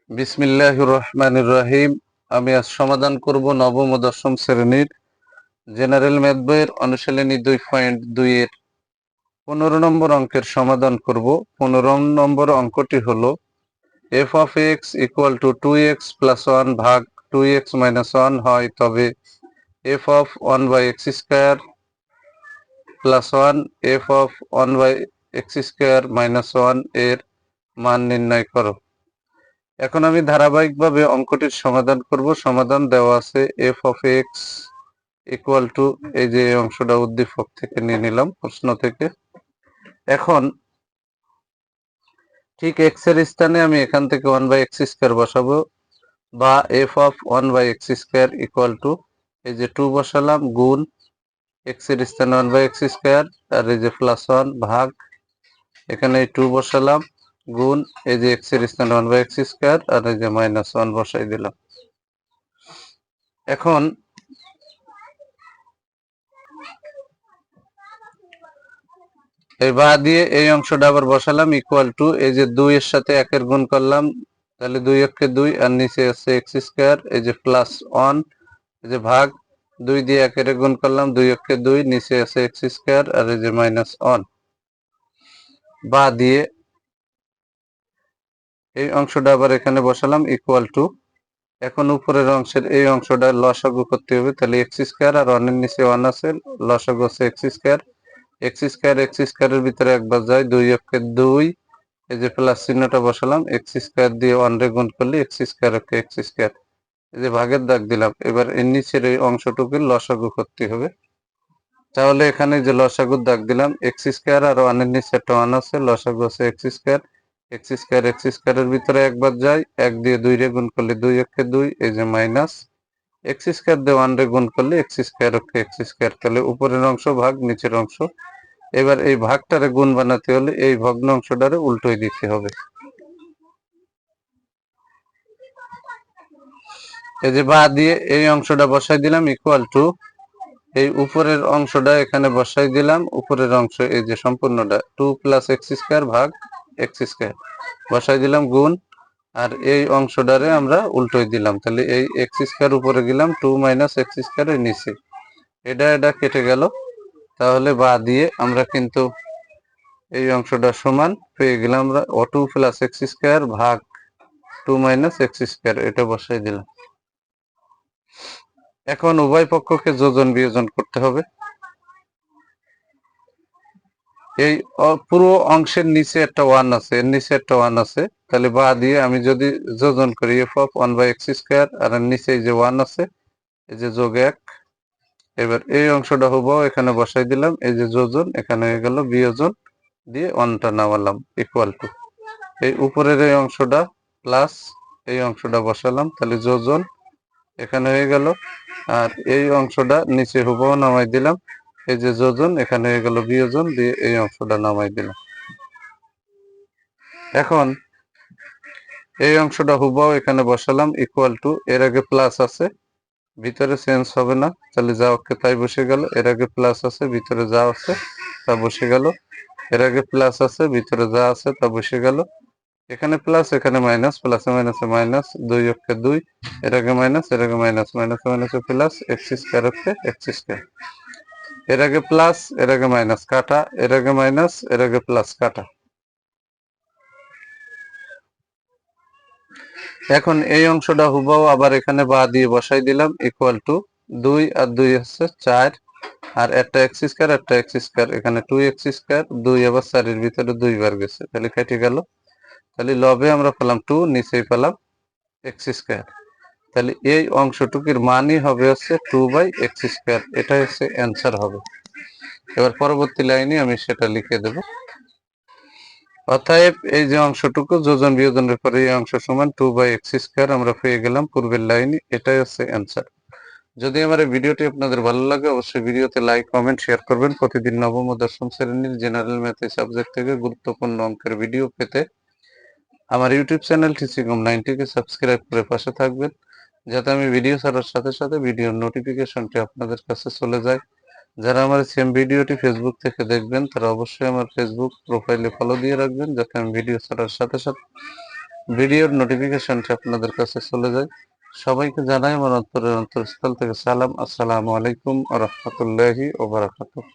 বিসমিল্লাহির রহমানির রহিম। আমি আজ সমাধান করব নবম ও দশম শ্রেণীর জেনারেল ম্যাথ বইয়ের অনুশীলনী 2.2 এর 15 নম্বর অঙ্কের সমাধান করব। 15 নম্বর অঙ্কটি হলো f of x equal to 2x plus 1 ভাগ 2x minus 1 হয়, তবে f of 1 by x square plus 1 f of 1 by x square minus 1 এর মান নির্ণয় করো। এখন আমি ধারাবাহিকভাবে অঙ্কটির সমাধান করব। সমাধান দেওয়া আছে f of x equal to, এই যে অংশটা উদ্দীপক থেকে নিয়ে নিলাম, প্রশ্ন থেকে। এখন ঠিক x এর স্থানে আমি এখান থেকে 1 বাই এক্স স্কোয়ার বসাবো, বা f of 1 by X square equal to, এই যে 2 বসালাম, গুণ x এর স্থানে 1 বাই এক্স স্কোয়ার, আর এই যে প্লাস 1 ভাগ, এখানে 2 বসালাম, গুণ এই যে x এর স্থানে 1 বাই এক্স স্কোয়ার, আর এই যে মাইনাস 1 বসাই দিলাম। এখন এই বা দিয়ে এই অংশটা আবার বসালাম, ইকুয়াল টু, এই যে 2 এর সাথে 1 এর গুণ করলাম, তাহলে 2 একে 2, আর নিচে আছে এক্স স্কোয়ার, এই যে প্লাস 1, এই যে ভাগ 2 দিয়ে 1 এর গুণ করলাম, 2 একে 2, নিচে আছে এক্স স্কোয়ার, আর এই যে মাইনাস 1। বা দিয়ে এই অংশটা আবার এখানে বসালাম, ইকুয়াল টু, এখন উপরের অংশের এই অংশটা লসাগু করতে হবে, তাহলে এক্স স্কোয়ার আর 1 এর নিচে 1 আছে, লসাগু আছে এক্স স্কোয়ার। এক্স স্কোয়ারের ভিতরে একবার যায়, 2 একে 2, এই যে প্লাস চিহ্নটা বসালাম, এক্স স্কোয়ার দিয়ে 1 রে গুণ করলে x square okay x square, এই যে ভাগের দাগ দিলাম। এবার এর নিচের এই অংশটুকুর লসাগু করতে হবে, তাহলে এখানে যে লসাগুর দাগ দিলাম, এক্স স্কোয়ার আর 1 এর নিচে একটা 1 আছে, লসাগু আছে এক্স স্কোয়ার। এক্স স্কোয়ারের ভিতরে একবার যায়, 1 দিয়ে 2 রে গুণ করলে 2 একে 2, এই যে মাইনাস এক্স স্কোয়ার দিয়ে 1 রে গুণ করলে x square okay x square, তাহলে উপরের অংশ ভাগ নিচের অংশ। এবার এই ভাগটারে গুণ বানাতে হলে এই ভগ্ন অংশটারে উল্টোই দিতে হবে। এই যে বা দিয়ে এই অংশটা বসাই দিলাম, ইকুয়াল টু, এই উপরের অংশটা এখানে বসাই দিলাম, উপরের অংশ এই যে সম্পূর্ণটা 2 প্লাস এক্স স্কোয়ার ভাগ এক্স স্কোয়ার বসাই দিলাম, গুণ, আর এই অংশটারে আমরা উল্টোই দিলাম, তাহলে এই এক্স স্কোয়ার উপরে গেলাম, 2 মাইনাস এক্স স্কোয়ার এর নিচে, এটা কেটে গেল। তাহলে বা দিয়ে আমরা কিন্তু এই অংশটা সমান পেয়ে গেলাম আমরা 2 প্লাস এক্স স্কোয়ার ভাগ 2 মাইনাস এক্স স্কোয়ার, এটা বসাই দিলাম। এখন উভয় পক্ষকে যোজন বিয়োজন করতে হবে। এই পুরো অংশের নিচে একটা 1 আছে, এর নিচে একটা 1 আছে, তাহলে বা দিয়ে আমি যদি যোজন করি F of 1 by X square, আর এর নিচে এই যে 1 আছে, এই যে যোগ 1। এবার এই অংশটা হবো এখানে বসাই দিলাম, এই যে যোজন, এখানে হয়ে গেল বিয়োজন, দিয়ে 1টা নামালাম, ইকুয়াল টু, এই উপরের এই অংশটা প্লাস এই অংশটা বসালাম, তাহলে যোজন এখানে হয়ে গেল, আর এই অংশটা নিচে হুবহু নামাই দিলাম, এই যে যোজন এখানে হয়ে গেল বিয়োজন, দিয়ে এই অংশটা নামাই দিলাম। এখন এই অংশটা হুবহু এখানে বসালাম, ইকুয়াল টু, এর আগে প্লাস আছে, ভিতরে চেঞ্জ হবে না, তাহলে যা ওকে তাই বসে গেল। এর আগে প্লাস আছে, ভিতরে যা আছে তা বসে গেল। এর আগে প্লাস আছে, ভিতরে যা আছে তা বসে গেল। এখানে প্লাস, এখানে মাইনাস, প্লাসে মাইনাসে মাইনাস, 2 অক্ষে 2, এর আগে মাইনাস, এর আগে মাইনাস, মাইনাসে মাইনাসে প্লাস, এক্স স্কোয়ার অক্ষে এক্স স্কোয়ার, এর আগে প্লাস, এর আগে মাইনাস কাটা, এর আগে মাইনাস, এর আগে প্লাস কাটা। এখন এই অংশটা হুবহু আবার এখানে বা দিয়ে বসাই দিলাম, ইকুয়াল টু, 2 আর 2 হচ্ছে 4, আর একটা এক্স স্কোয়ার, একটা এক্স স্কোয়ার, এখানে 2 এক্স স্কোয়ার, 2 আবার 4 এর ভিতরে 2 বার গেছে, তাহলে কেটে গেল। তাহলে লবে আমরা পেলাম 2, নিচেই পেলাম এক্স স্কোয়ার, তাহলে এই অংশটুকুর মানই হবে হচ্ছে 2 বাই এক্স স্কোয়ার, এটা হচ্ছে অ্যান্সার হবে। এবার পরবর্তী লাইনে আমি সেটা লিখে দেব। অতএব এই যে অংশটুকু যোজন বিয়োজনের পরে এই অংশ সমান 2 বাই এক্স স্কোয়ার আমরা পেয়ে গেলাম পূর্বের লাইনে, এটাই হচ্ছে অ্যান্সার। যদি আমার এই ভিডিওটি আপনাদের ভালো লাগে, অবশ্যই ভিডিওতে লাইক, কমেন্ট, শেয়ার করবেন। প্রতিদিন নবম ও দশম শ্রেণীর জেনারেল ম্যাথ সাবজেক্ট থেকে গুরুত্বপূর্ণ অঙ্কের ভিডিও পেতে আমার ইউটিউব চ্যানেল টিচিং হোম 90 কে সাবস্ক্রাইব করে পাশে থাকবেন, যাতে আমি ভিডিও ছাড়ার সাথে সাথে ভিডিওর নোটিফিকেশনটি আপনাদের কাছে চলে যায়। যারা আমার সেম ভিডিওটি ফেসবুক থেকে দেখবেন, তারা অবশ্যই আমার ফেসবুক প্রোফাইলে ফলো দিয়ে রাখবেন, যাতে আমি ভিডিও ছাড়ার সাথে সাথে ভিডিওর নোটিফিকেশনটি আপনাদের কাছে চলে যায়। সবাইকে জানাই আমার অন্তরের অন্তঃস্থল থেকে সালাম। আসসালামু আলাইকুম ওয়া রাহমাতুল্লাহি ওয়া বারাকাতুহু।